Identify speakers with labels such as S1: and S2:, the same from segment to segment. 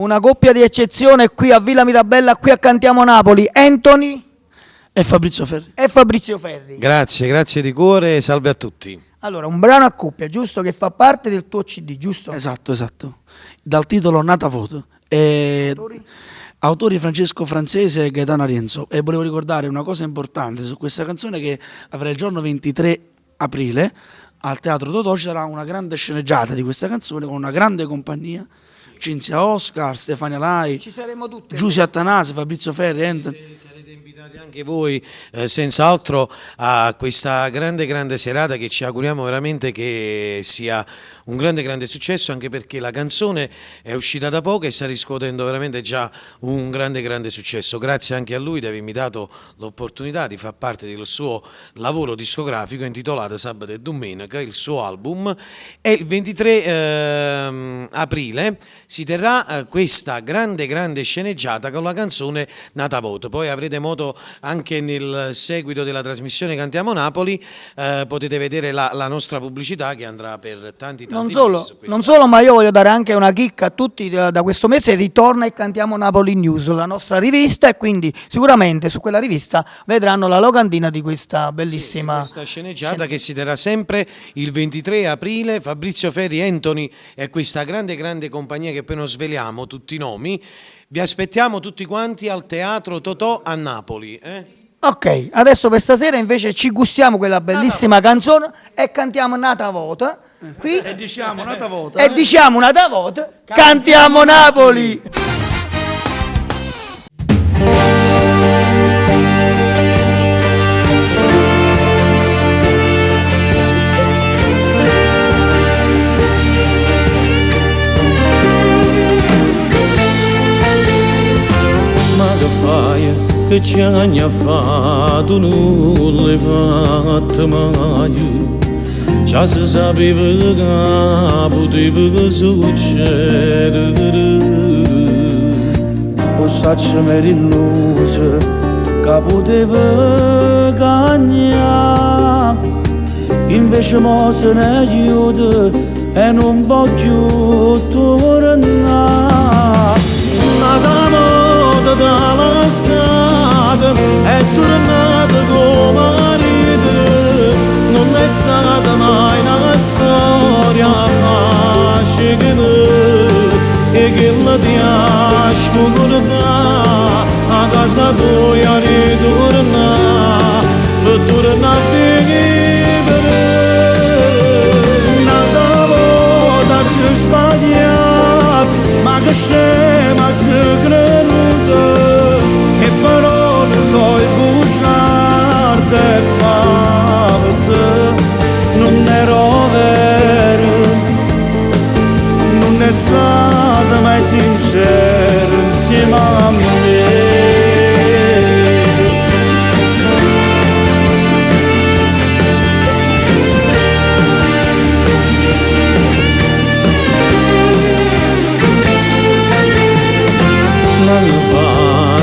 S1: Una coppia di eccezione qui a Villa Mirabella, qui a Cantiamo Napoli, Anthony
S2: e Fabrizio
S1: Ferri.
S3: Grazie di cuore, salve a tutti.
S1: Allora, un brano a coppia, giusto, che fa parte del tuo CD, giusto?
S2: Esatto. Dal titolo Nata Voto. Autori Francesco Francese e Gaetano Arienzo. E volevo ricordare una cosa importante su questa canzone, che avrà il giorno 23 aprile al Teatro Totò ci sarà una grande sceneggiata di questa canzone con una grande compagnia. Cinzia Oscar, Stefania Lai,
S1: ci saremo tutti.
S2: Giusy Attanasi, Fabrizio Ferri, Anthony.
S3: Sarete invitati anche voi, senz'altro, a questa grande serata che ci auguriamo veramente che sia un grande successo, anche perché la canzone è uscita da poco e sta riscuotendo veramente già un grande successo. Grazie anche a lui di avermi dato l'opportunità di far parte del suo lavoro discografico intitolato Sabato e Domenica, il suo album, e il 23 aprile si terrà questa grande sceneggiata con la canzone Nata Voto. Poi avrete modo anche nel seguito della trasmissione Cantiamo Napoli, potete vedere la nostra pubblicità che andrà per tanti
S1: non solo, ma io voglio dare anche una chicca a tutti. Da questo mese ritorna il Cantiamo Napoli News, la nostra rivista, e quindi sicuramente su quella rivista vedranno la locandina di questa bellissima
S3: questa sceneggiata che si terrà sempre il 23 aprile. Fabrizio Ferri, Anthony e questa grande compagnia che poi non sveliamo tutti i nomi. Vi aspettiamo tutti quanti al Teatro Totò a Napoli.
S1: Ok, adesso per stasera invece ci gustiamo quella bellissima canzone e cantiamo Nata Vota qui
S2: E diciamo Nata Voto.
S1: e diciamo Nata Vota, Cantiamo Napoli.
S4: Che ci ha fatto non l'hai fatto mai. Già si sapeva che poteva succedere.
S5: O saccio mi illuso che poteva cagnare. Invece mo se ne aiuta e non voglio tornare.
S4: Nata volta da lasciata è tornata come marito. Non è stata mai una storia facile e che la ti ha scoperta a casa tua ritorna per tornare a vivere. Nata volta ci ho sbagliato, ma che scema ci creduto, e parole so bruciate e false. Non ero vero, non è stata mai sincera insieme a me.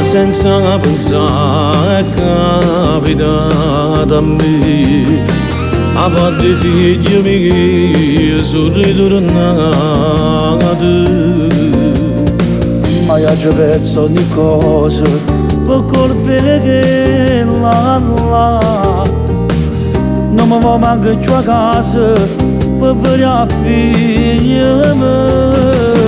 S4: Senza pensare è capitato a me. A parte figli miei sono ritornato.
S5: Ma io ci penso ogni cosa per colpire che là. Non mi va manco più a casa per vedere a figlia mia.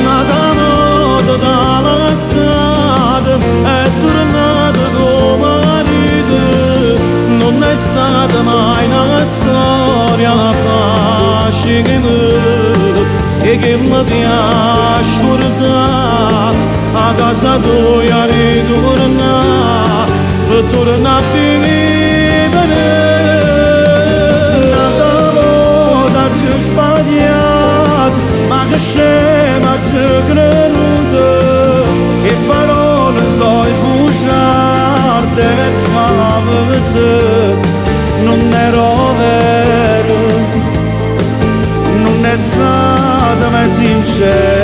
S4: Nata volta da lasciata è tornata come marito. Non è stata mai una storia facile e che mi ti ha scordato a casa tua ritorna per tornare a vivere.
S5: Nata volta ci ho sbagliato, ma che scema ci creduto, e parole so bruciate e false. Non ero vero, non è stata mai sincera